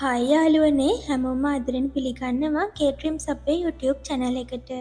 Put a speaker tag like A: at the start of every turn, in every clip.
A: Hi යාළුවනේ හැමෝම ආදරෙන් පිළිගන්නවා කේට්‍රීම්ස් අපේ YouTube channel එකට.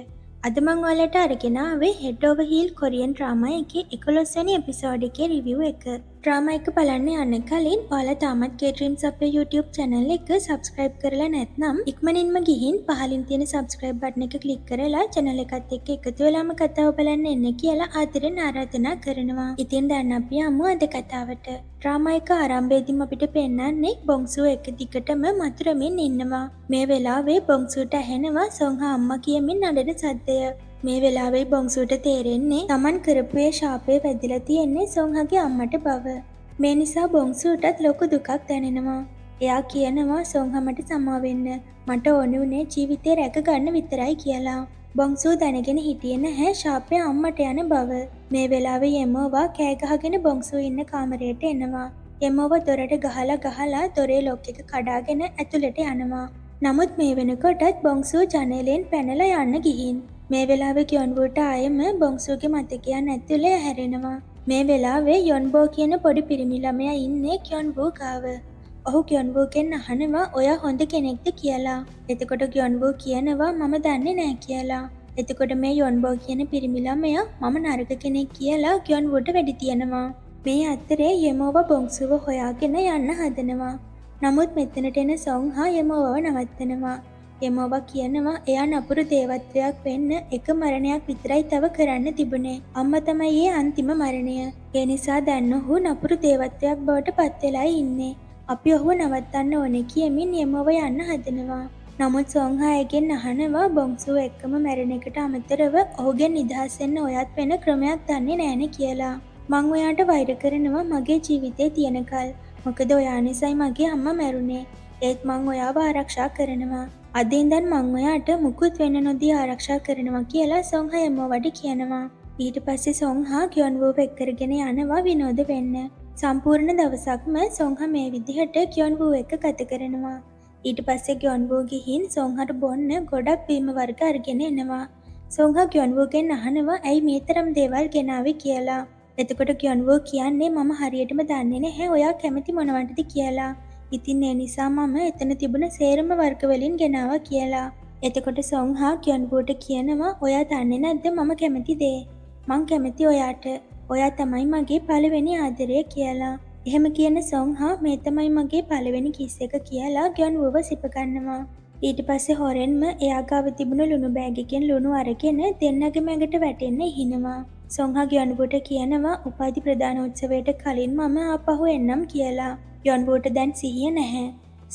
A: අද මං ඔයාලට අරගෙන ආවේ Head Over Heel Korean drama එකේ 11 වෙනි එපිසෝඩ් එකේ රිවිව් එක. ඩ්‍රාමා එක බලන්න යන්න කලින් ඔයාලා තාමත් කේට්‍රීම්ස් අපේ YouTube channel එක subscribe කරලා නැත්නම් ඉක්මනින්ම ගිහින් පහලින් තියෙන subscribe button එක click කරලා channel එකත් එක්ක එකතු වෙලාම කතාව බලන්න එන්න කියලා ආදරෙන් ආරාධනා කරනවා. ඉතින් දැන් අපි යමු අද කතාවට. ඩ්‍රාමා එක ආරම්භයේදීම අපිට පෙන්නන්නේ බොන්සු එක දිගටම මතුරමින් ඉන්නවා. මේ වෙලාවේ බොන්සුට ඇහෙනවා සොන්හා අම්මා කියමින් අඬන සද්දය. මේ වෙලාවේ බොන්සුට තේරෙන්නේ Taman කරපු ඒ ශාපේ වැදිලා තියෙන්නේ සොන්හාගේ අම්මට බව. මේ නිසා බොන්සුටත් ලොකු දුකක් දැනෙනවා. එයා කියනවා සොන්හා මට සමා වෙන්න. මට ඕනේ උනේ ජීවිතේ රැක ගන්න විතරයි කියලා. බොන්සු දැනගෙන හිටියේ නැහැ ශාපේ අම්මට යන බව. මේ වෙලාවේ යමෝවා කෑ ගහගෙන බොන්සු ඉන්න කාමරයට එනවා. යමෝවා දොරට ගහලා දොරේ ලොක් එක කඩාගෙන ඇතුළට යනවා. නමුත් මේ වෙනකොටත් බොන්සු ජනේලෙන් පැනලා යන්න ගිහින්. මේ වෙලාවේ යොන්බෝට ආයෙම බොන්සුගේ මතකයන් ඇතුළේ හැරෙනවා. මේ වෙලාවේ යොන්බෝ කියන පොඩි පිරිමි ළමයා ඉන්නේ යොන්බෝ ගාව. ඔහු යොන්බෝගෙන් අහනවා ඔයා හොඳ කෙනෙක්ද කියලා. එතකොට යොන්බෝ කියනවා මම දන්නේ නැහැ කියලා. එතකොට මේ යොන්බෝ කියන පිරිමි ළමයා මම නරක කෙනෙක් කියලා යොන්බෝට වැඩි තියනවා. මේ අතරේ යමෝව බොන්සුව හොයාගෙන යන්න හදනවා. නමුත් මෙතනට එන සොන්හා යමෝවව නවත්තනවා. යමෝව කියනවා එයා නපුරු දේවත්වයක් වෙන්න එක මරණයක් විතරයි තව කරන්න තිබුණේ. අම්මා තමයි ඒ අන්තිම මරණය. ඒ නිසා දැන් ඔහු නපුරු දේවත්වයක් බවට පත් වෙලා ඉන්නේ. අපි ඔහුව නවත්තන්න ඕනේ කියමින් යමෝව යන්න හදනවා. නමුත් සොන්හා එගෙන් අහනවා බොන්සුව එක්කම මැරෙන එකට අමතරව ඔහුගෙන් නිදහස් වෙන්න ඔයත් වෙන ක්‍රමයක් දන්නේ නැහැනේ කියලා. මං ඔයාට වෛර කරනවා මගේ ජීවිතේ තියනකල්. මොකද ඔයා නිසායි මගේ අම්මා මැරුණේ. ඒත් මං ඔයාව ආරක්ෂා කරනවා. අද ඉඳන් මං ඔයාට මුකුත් වෙන්න නොදී ආරක්ෂා කරනවා කියලා සොන්හා යමෝවට කියනවා. ඊට පස්සේ සොන්හා යොන්වෝව එක්කරගෙන යනවා විනෝද වෙන්න. සම්පූර්ණ දවසක්ම සොන්හා මේ විදිහට යොන්වෝ එක්ක ගත කරනවා. ඊට පස්සේ යොන්වෝ ගිහින් සොන්හාට බොන්න ගොඩක් බීම වර්ග අරගෙන එනවා. සොන්හා යොන්වෝගෙන් අහනවා ඇයි මේ තරම් දේවල් ගෙනාවේ කියලා. එතකොට යොන්වෝ කියන්නේ මම හරියටම දන්නේ නැහැ ඔයා කැමති මොනවටද කියලා. ඉතින් ඒ නිසා මම එතන තිබුණ සේරම වර්ග වලින් ගෙනාවා කියලා. එතකොට සොන්හා යොන්වෝට කියනවා ඔයා දන්නේ නැද්ද මම කැමති දේ. මං කැමති ඔයාට. ඔයා තමයි මගේ පළවෙනි ආදරය කියලා. එහෙම කියන සොන්හා මේ තමයි මගේ පළවෙනි කිස් එක කියලා යොන්වෝව සිප ගන්නවා. ඊට පස්සේ හොරෙන්ම එයා ගාව තිබුණු ලුණු බෑග් එකෙන් ලුණු අරගෙන දෙන්නගේ මැගට වැටෙන්න ඉහිනවා. සොන්හා යොන්වෝට කියනවා උපාධි ප්‍රදානෝත්සවයට කලින් මම ආපහු එන්නම් කියලා. යොන්වෝට දැන් සිහිය නැහැ.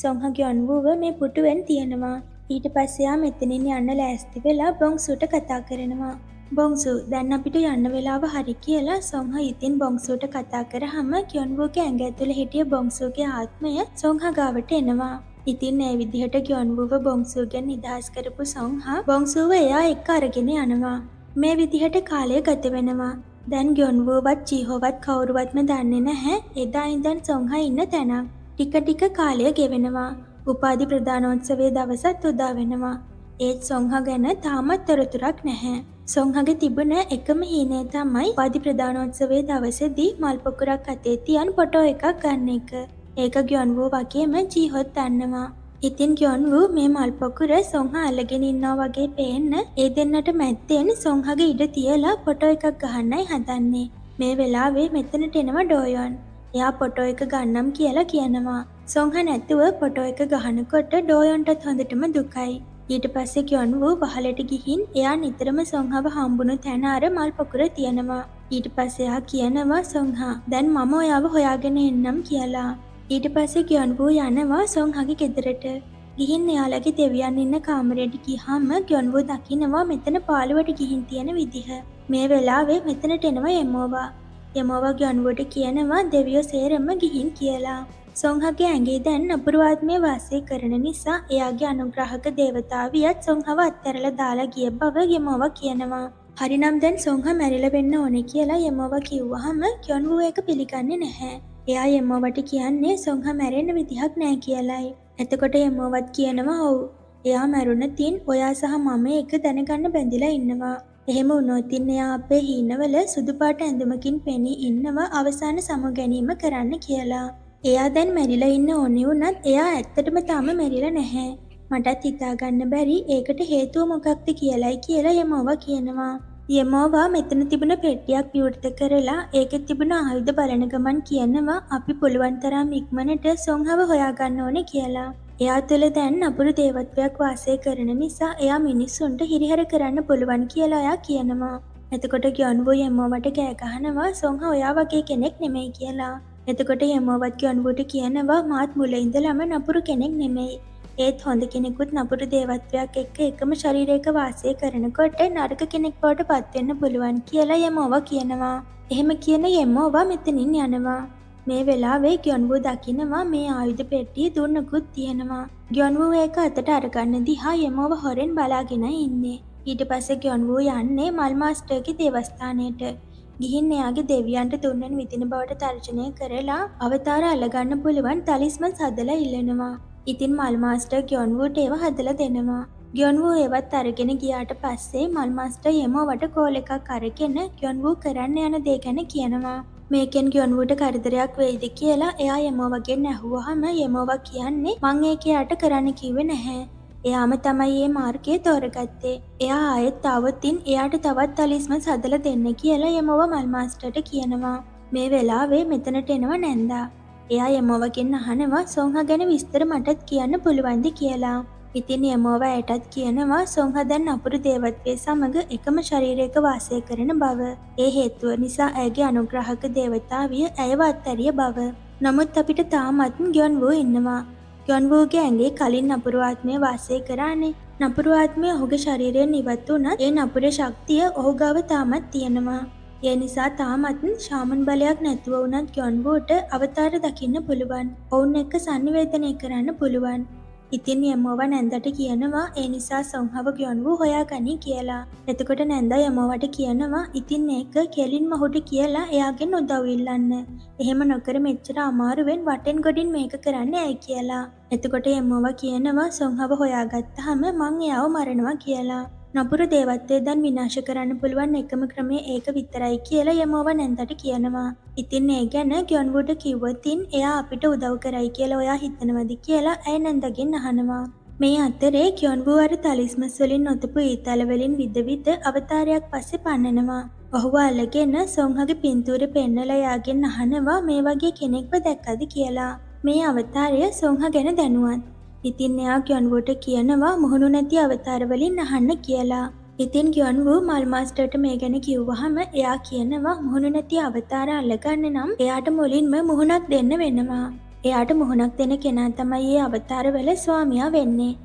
A: සොන්හා යොන්වෝව මේ පුටුවෙන් තියනවා. ඊට පස්සේ ආ මෙතනින් යන්න ලෑස්ති වෙලා බොන්සුට කතා කරනවා. බොන්සු දැන් අපිට යන්න වෙලාව හරි කියලා සොන්හා ඉතින් බොන්සුට කතා කරාම යොන්වෝගේ ඇඟ ඇතුලේ හිටිය බොන්සුගේ ආත්මය සොන්හා ගාවට එනවා. ඉතින් ඒ විදිහට යොන්වෝව බොන්සුගෙන් නිදහස් කරපු සොන්හා බොන්සුව එයා එක්ක අරගෙන යනවා. මේ විදිහට කාලය ගත වෙනවා. දැන් යොන්වෝවත් චීහෝවත් කවුරුවත්ම දන්නේ නැහැ එදා ඉඳන් සොන්හා ඉන්න තැනක්. ටික කාලය ගෙවෙනවා. උපාධි ප්‍රදානෝත්සවයේ දවසත් උදා වෙනවා. ඒත් සොන්හා ගැන තාමත් තොරතුරක් නැහැ. සොන්හාගේ තිබුණ එකම හීනය තමයි උපාධි ප්‍රදානෝත්සවයේ දවසේදී මල් පොකුරක් අතේ තියන් ෆොටෝ එකක් ගන්න එක. ඒක යොන්වෝ වගේම චීහොත් දන්නවා. ඉතින් යොන්වෝ මේ මල් පොකුර සොන්හා අල්ලගෙන ඉන්නවා වගේ පේන්න ඒ දෙන්නට මැද්දෙන් සොන්හාගේ ඉඩ තියලා ෆොටෝ එකක් ගහන්නයි හදන්නේ. මේ වෙලාවේ මෙතනට එනවා ඩෝයොන්. එයා ෆොටෝ එක ගන්නම් කියලා කියනවා. සොන්හා නැතුව ෆොටෝ එක ගහනකොට ඩෝයොන්ටත් හොඳටම දුකයි. ඊට පස්සේ යොන්වෝ වහලට ගිහින් එයා නිතරම සොන්හාව හම්බුණු තැන අර මල් පොකුර තියනවා. ඊට පස්සේ එයා කියනවා සොන්හා දැන් මම ඔයාව හොයාගෙන එන්නම් කියලා. ඊට පස්සේ යොන්වෝ යනවා සොන්හාගේ ගෙදරට. ගිහින් එයාලගේ දෙවියන් ඉන්න කාමරයට ගියාම යොන්වෝ දකිනවා මෙතන පාළුවට ගිහින් තියෙන විදිහ. මේ වෙලාවේ මෙතනට එනවා යමෝවා. යමෝවා යොන්වෝට කියනවා දෙවියෝ සේරම ගිහින් කියලා. සොන්හාගේ ඇඟේ දැන් නපුරු ආත්මය වාසය කරන නිසා එයාගේ අනුග්‍රාහක දේවතාවියත් සොන්හාව අත්හැරලා දාලා ගිය බව යමෝවා කියනවා. හරිනම් දැන් සොන්හා මැරිලා වෙන්න ඕනේ කියලා යමෝවා කිව්වහම යොන්වෝ ඒක පිළිගන්නේ නැහැ. එයා යමෝවට කියන්නේ සොන්හා මැරෙන්න විදිහක් නැහැ කියලායි. එතකොට යමෝවත් කියනවා ඔව්. එයා මැරුණතින් ඔයා සහ මම එක දැනගන්න බැඳිලා ඉන්නවා. එහෙම වුණොත් එයා අපේ හීනවල සුදු පාට ඇඳුමකින් පෙනී ඉන්නවා අවසාන සමු ගැනීම කරන්න කියලා. එයා දැන් මැරිලා ඉන්න ඕනේ වුණත් එයා ඇත්තටම තාම මැරිලා නැහැ. මටත් හිතාගන්න බැරි ඒකට හේතුව මොකක්ද කියලයි කියලා යමෝවා කියනවා. යමෝවා මෙතන තිබුණ පෙට්ටියක් විවෘත කරලා ඒකෙ තිබුණ ආයුධ බලන ගමන් කියනවා අපි පුළුවන් තරම් ඉක්මනට සොංහව හොයාගන්න ඕනේ කියලා. එයා තුළ දැන් නපුරු දේවත්වයක් වාසය කරන නිසා එයා මිනිස්සුන්ට හිරිහැර කරන්න පුළුවන් කියලා එයා කියනවා. එතකොට ග්යොන්වු යමෝවට කෑ ගහනවා සොංහ ඔයා වගේ කෙනෙක් නෙමෙයි කියලා. එතකොට යමෝවත් ග්යොන්වුට කියනවා මාත් මුල ඉඳලම නපුරු කෙනෙක් නෙමෙයි. ඒත් හොඳ කෙනෙකුත් නපුරු දේවත්වයක් එක්ක එකම ශරීරයක වාසය කරනකොට නරක කෙනෙක් බවට පත්වෙන්න පුළුවන් කියලා යමෝවා කියනවා. එහෙම කියන යමෝවා මෙතනින් යනවා. මේ වෙලාවේ ග්යොන්වු දකිනවා මේ ආයුධ පෙට්ටිය දුන්නකුත් තියෙනවා. ග්යොන්වු ඒක අතට අරගන්න දිහා යමෝවා හොරෙන් බලාගෙන ඉන්නේ. ඊට පස්සේ ග්යොන්වු යන්නේ මල් මාස්ටර්ගේ දේවස්ථානයට. ගිහින් එයාගේ දෙවියන්ට තුන්වෙනි විදින බවට තර්ජනය කරලා අවතාර අල්ලගන්න පුළුවන් තලිස්මන් හදලා ඉල්ලනවා. ඉතින් මල් මාස්ටර් ග්යොන්වුට ඒව හදලා දෙනවා. ග්යොන්වු ඒවත් අරගෙන ගියාට පස්සේ මල් මාස්ටර් යමෝවට කෝල් එකක් අරගෙන ග්යොන්වු කරන්න යන දේ ගැන කියනවා. මේකෙන් ග්යොන්වුට කරදරයක් වෙයිද කියලා එයා යමෝවගෙන් ඇහුවාම යමෝවා කියන්නේ මං ඒක එයාට කරන්න කිව්වේ නැහැ. එයාම තමයි මේ මාර්ගය තෝරගත්තේ. එයා ආයෙත් තාවොතින් එයාට තවත් තලිස්මන් හදලා දෙන්න කියලා යමෝවා මල් මාස්ටර්ට කියනවා. මේ වෙලාවේ මෙතනට එනවා නැන්දා. එයා යමෝවගෙන් අහනවා සොංහ ගැන විස්තර මටත් කියන්න පුළුවන්ද කියලා. ඉතින් යමෝවා ඇයටත් කියනවා සොංහ දැන් නපුරු දේවත්වයේ සමග එකම ශරීරයක වාසය කරන බව. ඒ හේතුව නිසා ඇයගේ අනුග්‍රහක දේවතාවිය ඇයව අත්හැරිය බව. නමුත් අපිට තාමත් ග්යොන්වු ඉන්නවා. ග්යොන්වුගේ ඇඟේ කලින් නපුරු ආත්මය වාසය කරානේ. නපුරු ආත්මය ඔහුගේ ශරීරයෙන් ඉවත් වුණත් ඒ නපුරේ ශක්තිය ඔහු ගාව තාමත් තියෙනවා. ඒ නිසා තාමත් ශාමන් බලයක් නැතුව වුණත් ග්යොන්වුට අවතාර දකින්න පුළුවන්. ඔවුන් එක්ක සංනිවේදනය කරන්න පුළුවන්. ඉතින් යමෝවා නැන්දට කියනවා ඒ නිසා සොංහව ග්යොන්වු හොයාගනි කියලා. එතකොට නැන්දා යමෝවට කියනවා ඉතින් ඒක කෙලින්ම ඔහුට කියලා එයාගෙන් උදව් ඉල්ලන්න. එහෙම නොකර මෙච්චර අමාරුවෙන් වටෙන් ගොඩින් මේක කරන්න ඇයි කියලා. එතකොට යමෝවා කියනවා සොංහව හොයාගත්තාම මං එයාව මරනවා කියලා. නපුරු දේවත්වය දැන් විනාශ කරන්න පුළුවන් එකම ක්‍රමය ඒක විතරයි කියලා යමෝවා නැන්දට කියනවා. ඉතින් ඒ ගැන ග්යොන්වුට කිව්වොතින් එයා අපිට උදව් කරයි කියලා ඔයා හිතනවද කියලා ඇය නැන්දගෙන් අහනවා. මේ අතරේ ග්යොන්වු අර තලිස්මස් වලින් ඔතපු ඊතල වලින් විද විද අවතාරයක් පස්සේ පන්නනවා. ඔහුව අල්ලගෙන සොංහගේ පින්තූරේ පෙන්නලා එයාගෙන් අහනවා මේ වගේ කෙනෙක්ව දැක්කද කියලා. මේ අවතාරය සොංහ ගැන දැනුවත්. ඉතින් එයා ග්යොන්වුට කියනවා මුහුණු නැති අවතාර වලින් අහන්න කියලා. ඉතින් ග්යොන්වු මල් මාස්ටර්ට මේ ගැන කිව්වහම එයා කියනවා මුහුණු නැති අවතාර අල්ලගන්න නම් එයාට මුලින්ම මුහුණක් දෙන්න වෙනවා. එයාට මුහුණක් දෙන කෙනා තමයි ඒ අවතාරවල ස්වාමියා වෙන්නේ.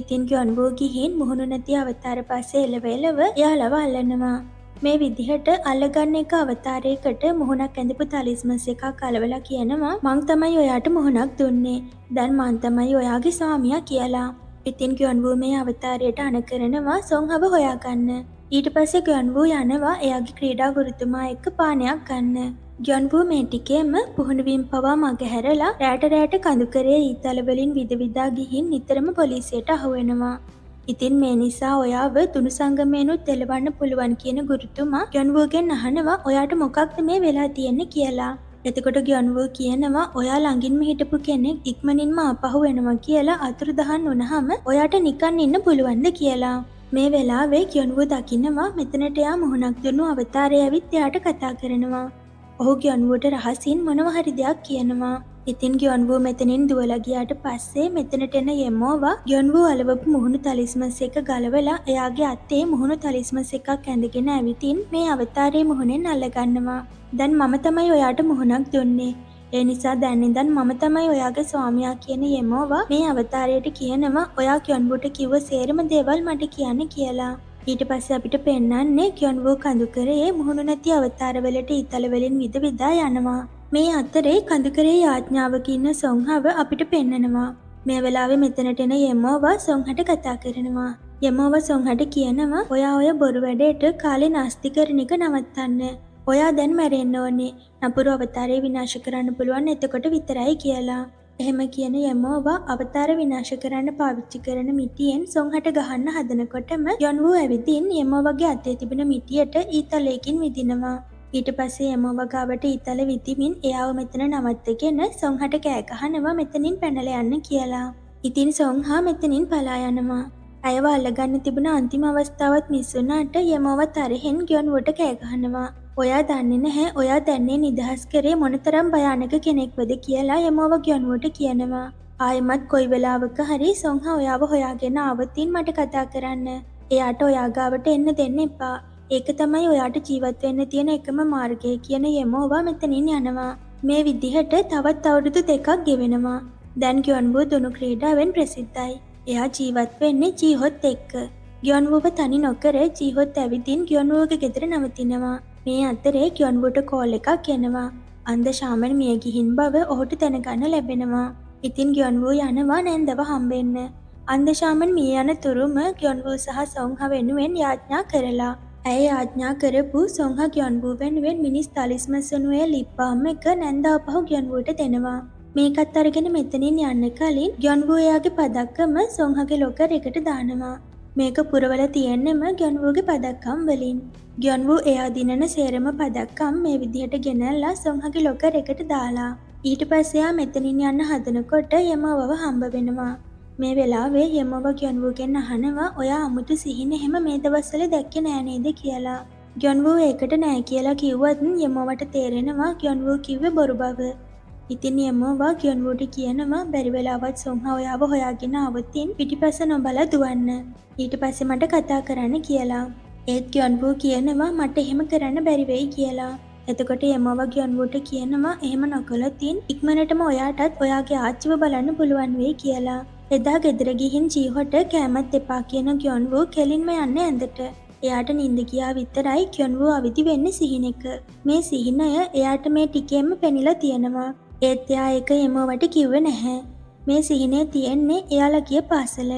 A: ඉතින් ග්යොන්වු ගිහින් මුහුණු නැති අවතාර පස්සේ එළවෙලව එයාලව අල්ලනවා. මේ විදිහට අල්ලගන්න එක අවතාරයකට මුහුණක් ඇඳපු තලිස්මස් එකක් අලවලා කියනවා මං තමයි ඔයාට මුහුණක් දුන්නේ. දැන් මං තමයි ඔයාගේ ස්වාමියා කියලා. ඉතින් ග්යොන්වු මේ අවතාරයට අණ කරනවා සොංහව හොයාගන්න. ඊට පස්සේ ග්යොන්වු යනවා එයාගේ ක්‍රීඩා ගුරුතුමා එක්ක පානයක් ගන්න. ග්යොන්වු මේ ටිකේම පුහුණුවීම් පවා මගහැරලා රැට කඳුකරේ ඊතල වලින් විද විදා ගිහින් නිතරම පොලිසියට අහු වෙනවා. ඉතින් මේ නිසා ඔයාව තුනු සංගමයෙන්ුත් එළවන්න පුළුවන් කියන ගුරුතුමා ග්යොන්වුගෙන් අහනවා ඔයාට මොකක්ද මේ වෙලා තියෙන්නේ කියලා. එතකොට ග්යොන්වු කියනවා ඔයා ළඟින්ම හිටපු කෙනෙක් ඉක්මනින්ම ආපහු වෙනවා කියලා අතුරුදහන් වුණාම ඔයාට නිකන් ඉන්න පුළුවන්ද කියලා. මේ වෙලාවේ ග්යොන්වු දකින්නවා මෙතනට එයා මුහුණක් දුන්නු අවතාරය ඇවිත් එයාට කතා කරනවා. ඔහු ග්යොන්වුට රහසින් මොනවා හරි දෙයක් කියනවා. ඉතින් ග්යොන්වු මෙතනින් දුවලා ගියාට පස්සේ මෙතනට එන යමෝවා ග්යොන්වු අලවපු මුහුණු තලිස්මස් එක ගලවලා එයාගේ අතේ මුහුණු තලිස්මස් එකක් ඇඳගෙන ඇවිතින් මේ අවතාරයේ මුහුණෙන් අල්ලගන්නවා. දැන් මම තමයි ඔයාට මුහුණක් දුන්නේ. ඒ නිසා දැන් ඉඳන් මම තමයි ඔයාගේ ස්වාමියා කියන යමෝවා මේ අවතාරයට කියනවා ඔයා ග්යොන්වුට කිව්ව සේරම දේවල් මට කියන්න කියලා. ඊට පස්සේ අපිට පෙන්වන්නේ ග්යොන්වු කඳුකරේ මුහුණු නැති අවතාරවලට ඊතල වලින් විද විදා යනවා. මේ අතරේ කඳුකරේ යාඥාවක ඉන්න සොංහව අපිට පෙන්නනවා. මේ වෙලාවේ මෙතනට එන යමෝවා සොංහට කතා කරනවා. යමෝවා සොංහට කියනවා ඔයා ඔය බොරු වැඩේට කාලේ නාස්ති කරන එක නවත්තන්න. ඔයා දැන් මැරෙන්න ඕනේ. නපුරු අවතාරය විනාශ කරන්න පුළුවන් එතකොට විතරයි කියලා. එහෙම කියන යමෝවා අවතාර විනාශ කරන්න පාවිච්චි කරන මිටියෙන් සොංහට ගහන්න හදනකොටම ග්යොන්වු ඇවිදින් යමෝවාගේ අතේ තිබෙන මිටියට ඊතලයකින් විදිනවා. ඊට පස්සේ යමෝව ගාවට ඊතල විදිමින් එයාව මෙතන නවත්තගෙන සොංහට කෑ ගහනවා මෙතනින් පැනලා යන්න කියලා. ඉතින් සොංහා මෙතනින් පලා යනවා. ඇයව අල්ලගන්න තිබුණ අන්තිම අවස්ථාවත් මිස් වුණාට යමෝව තරහෙන් ගියොන්වුවට කෑ ගහනවා. ඔයා දන්නේ නැහැ ඔයා දැන්නේ නිදහස් කරේ මොනතරම් භයානක කෙනෙක්වද කියලා යමෝව ගියොන්වුවට කියනවා. ආයෙමත් කොයි වෙලාවක හරි සොංහා ඔයාව හොයාගෙන ආවතින් මට කතා කරන්න. එයාට ඔයා ගාවට එන්න දෙන්න එපා. ඒක තමයි ඔයාට ජීවත් වෙන්න තියෙන එකම මාර්ගය කියන යමෝවා මෙතනින් යනවා. මේ විදිහට තවත් අවුරුදු 2ක් ගෙවෙනවා. දැන් ගියොන්වු දුනු ක්‍රීඩාවෙන් ප්‍රසිද්ධයි. එයා ජීවත් වෙන්නේ ජීහොත් එක්ක. ගියොන්වුව තනි නොකර ජීහොත් ඇවිදින් ගියොන්වුවගේ ගෙදර නවතිනවා. මේ අතරේ ගියොන්වුට කෝල් එකක් එනවා. අන්ද ශාමන් මිය ගිහින් බව ඔහුට දැනගන්න ලැබෙනවා. ඉතින් ගියොන්වු යනවා නැන්දව හම්බෙන්න. අන්ද ශාමන් මිය යන තුරුම ගියොන්වු සහ සොංහා වෙනුවෙන් යාඥා කරලා. ඇය යාඥා කරපු සොංහා ගියොන්වු වෙනුවෙන් මිනිස් තලිස්මසනුවේ ලිප් බාම් එක නැන්ද ආපහු ගියොන්වුට දෙනවා. මේකත් අරගෙන මෙතනින් යන්න කලින් ගියොන්වු එයාගේ පදක්කම සොංහගේ ලොකර් එකට දානවා. මේක පුරවල තියෙන්නෙම ගියොන්වුගේ පදක්කම් වලින්. ගියොන්වු එයා දිනන සේරම පදක්කම් මේ විදිහට ගෙනල්ලා සොංහගේ ලොකර් එකට දාලා. ඊට පස්සේ එයා මෙතනින් යන්න හදනකොට යමෝවව හම්බ වෙනවා. මේ වෙලාවේ යමෝව ගියොන්වුගෙන් අහනවා ඔයා අමුතු සිහින එහෙම මේ දවස්වල දැක්කේ නෑ නේද කියලා. ගියොන්වු ඒකට නෑ කියලා කිව්වත් යමෝවට තේරෙනවා ගියොන්වු කිව්වේ බොරු බව. ඉතින් යමෝවා ගියොන්වුට කියනවා බැරි වෙලාවත් සොංහා ඔයාව හොයාගෙන ආවොතින් පිටිපස්ස නොබලා දුවන්න. ඊට පස්සේ මට කතා කරන්න කියලා. ඒත් ගියොන්වු කියනවා මට එහෙම කරන්න බැරි වෙයි කියලා. එතකොට යමෝවා ගියොන්වුට කියනවා එහෙම නොකළොතින් ඉක්මනටම ඔයාටත් ඔයාගේ ආච්චිව බලන්න පුළුවන් වෙයි කියලා. එදා ගෙදර ගිහින් ජීහොට කෑමත් එපා කියන ගියොන්වු කෙලින්ම යන්නේ ඇඳට. එයාට නිින්ද ගියා විතරයි ගියොන්වු අවදි වෙන්නේ සිහිනෙක. මේ සිහිනය එයාට මේ ටිකෙන්ම පෙනිලා තියෙනවා. ඒත් එයා ඒක යමෝවට කිව්වේ නැහැ. මේ සිහිනේ තියෙන්නේ එයාලා ගිය පාසල.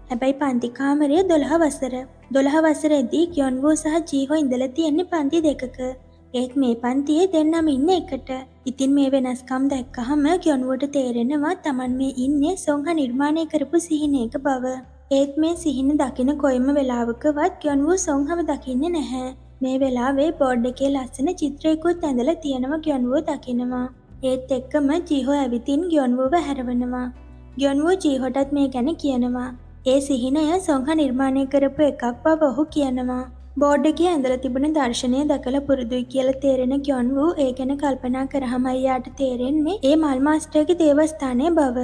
A: හැබැයි පන්ති කාමරය 12 වසර. 12 වසරේදී ගියොන්වු සහ ජීහෝ ඉඳලා තියෙන්නේ පන්ති දෙකක. ඒත් මේ පන්තියේ දෙන්නම ඉන්නේ එකට. ඉතින් මේ වෙනස්කම් දැක්කහම ගියොන්වුට තේරෙනවා Taman මේ ඉන්නේ සොංහා නිර්මාණය කරපු සිහිනයක බව. ඒත් මේ සිහින දකින කොයිම වෙලාවකවත් ගියොන්වු සොංහව දකින්නේ නැහැ. මේ වෙලාවේ බෝඩ් එකේ ලස්සන චිත්‍රයකුත් ඇඳලා තියෙනවා ගියොන්වු දකිනවා. ඒත් එක්කම ජීහෝ ඇවිතින් ගියොන්වුව හැරවනවා. ගියොන්වු ජීහොටත් මේ ගැන කියනවා. ඒ සිහිනය සොංහා නිර්මාණය කරපු එකක් බව ඔහු කියනවා. බෝඩ් එකේ ඇඳලා තිබුණ දර්ශනය දැකලා පුරුදුයි කියලා තේරෙන ගියොන්වු ඒ ගැන කල්පනා කරාම එයාට තේරෙන්නේ ඒ මල් මාස්ටර්ගේ දේවස්ථානයේ බව.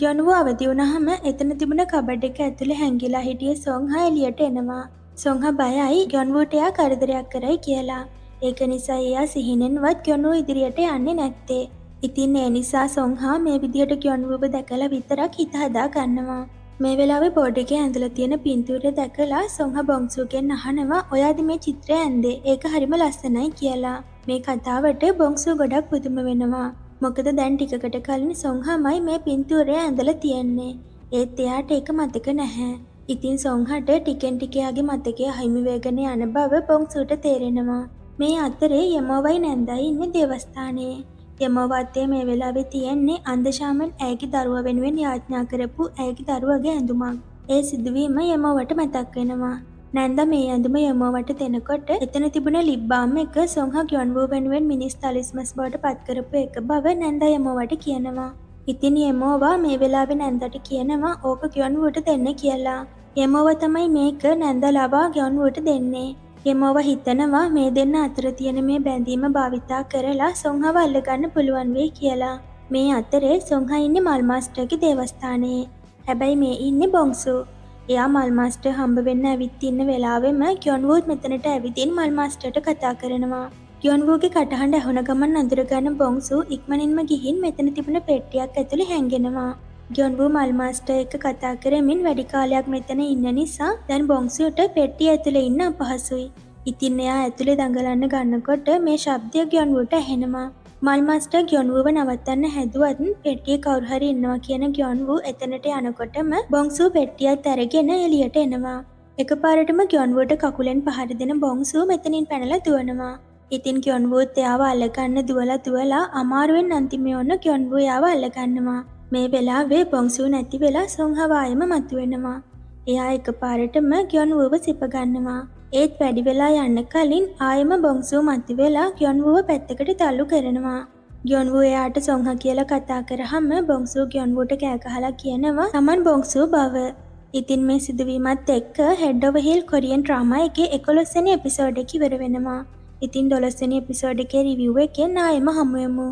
A: ගියොන්වු අවදි වුණාම එතන තිබුණ කබඩ් එක ඇතුලේ හැංගිලා හිටිය සොංහා එළියට එනවා. සොංහා බයයි ගියොන්වුට එයා කරදරයක් කරයි කියලා. ඒක නිසා එයා සිහිනෙන්වත් ගියොන්වු ඉදිරියට යන්නේ නැත්තේ. ඉතින් ඒ නිසා සොංහා මේ විදිහට ගියොන්වුව දැකලා විතරක් හිත හදා ගන්නවා. මේ වෙලාවේ බෝඩ් එකේ ඇඳලා තියෙන පින්තූරය දැකලා සොංහා බොන්සුගෙන් අහනවා ඔයාද මේ චිත්‍රය ඇඳේ? ඒක හරිම ලස්සනයි කියලා. මේ කතාවට බොන්සු ගොඩක් පුදුම වෙනවා. මොකද දැන් ටිකකට කලින් සොංහාමයි මේ පින්තූරය ඇඳලා තියෙන්නේ. ඒත් එයාට ඒක මතක නැහැ. ඉතින් සොංහාට ටිකෙන් ටික යාගේ මතකය හිමි වෙගෙන යන බව බොන්සුට තේරෙනවා. මේ අතරේ යමෝවයි නැන්දයි ඉන්නේ දේවස්ථානයේ. යමෝවත්තේ මේ වෙලාවේ තියෙන්නේ අන්දශාමන් ඇයගේ දරුවා වෙනුවෙන් යාඥා කරපු ඇයගේ දරුවගේ ඇඳුමක්. ඒ සිදුවීම යමෝවට මතක් වෙනවා. නැන්ද මේ ඇඳුම යමෝවට දෙනකොට එතන තිබුණ ලිප් බාම් එක සොංහා ගියොන්වු වෙනුවෙන් මිනිස් තලිස්මස් බවට පත් කරපු එක බව නැන්ද යමෝවට කියනවා. ඉතින් යමෝවා මේ වෙලාවේ නැන්දට කියනවා ඕක ගියොන්වුට දෙන්න කියලා. යමෝව තමයි මේක නැන්ද ලබා ගියොන්වුට දෙන්නේ. යමෝව හිතනවා මේ දෙන්න අතර තියෙන මේ බැඳීම භාවිතා කරලා සොංහාව අල්ලගන්න පුළුවන් වෙයි කියලා. මේ අතරේ සොංහා ඉන්නේ මල් මාස්ටර්ගේ දේවස්ථානයේ. හැබැයි මේ ඉන්නේ බොන්සු. එයා මල් මාස්ටර් හම්බ වෙන්න ඇවිත් ඉන්න වෙලාවෙම ගියොන්වුත් මෙතනට ඇවිදින් මල් මාස්ටර්ට කතා කරනවා. ගියොන්වුගේ කටහඬ ඇහුණ ගමන් අඳුරගන්න බොන්සු ඉක්මනින්ම ගිහින් මෙතන තිබුණ පෙට්ටියක් ඇතුලේ හැංගෙනවා. ගියොන්වු මල් මාස්ටර් එක්ක කතා කරමින් වැඩි කාලයක් මෙතන ඉන්න නිසා දැන් බොන්සුට පෙට්ටිය ඇතුලේ ඉන්න අපහසුයි. ඉතින් එයා ඇතුලේ දඟලන්න ගන්නකොට මේ ශබ්දය ගියොන්වුට ඇහෙනවා. මල් මාස්ටර් ගියොන්වුව නවත්තන්න හැදුවත් පෙට්ටියේ කවුරු හරි ඉන්නවා කියන ගියොන්වු එතනට යනකොටම බොන්සු පෙට්ටියත් අරගෙන එළියට එනවා. එකපාරටම ගියොන්වුට කකුලෙන් පහර දෙන බොන්සු මෙතනින් පැනලා දුවනවා. ඉතින් ගියොන්වුත් එයාව අල්ලගන්න දුවලා අමාරුවෙන් අන්තිමේ ඔන්න ගියොන්වු එයාව අල්ලගන්නවා. මේ වෙලාවේ බොන්සු නැති වෙලා සොංහා ආයෙම මතුවෙනවා. එයා එකපාරටම ගියොන්වුව සිප ගන්නවා. ඒත් වැඩි වෙලා යන්න කලින් ආයෙම බොංසූ මති වෙලා ග්යොන්වුව පැත්තකට තල්ලු කරනවා. ග්යොන්වු එයාට සොංහ කියලා කතා කරාම බොංසූ ග්යොන්වුට කෑ ගහලා කියනවා තමන් බොංසූ බව. ඉතින් මේ සිදුවීමත් එක්ක හෙඩ් ඔවර් හීල් කොරියන් ඩ්‍රාමා එකේ 11 වෙනි එපිසෝඩ් එක ඉවර වෙනවා. ඉතින් 12 වෙනි එපිසෝඩ් එකේ රිවිව් එකෙන් ආයෙම හමු වෙමු.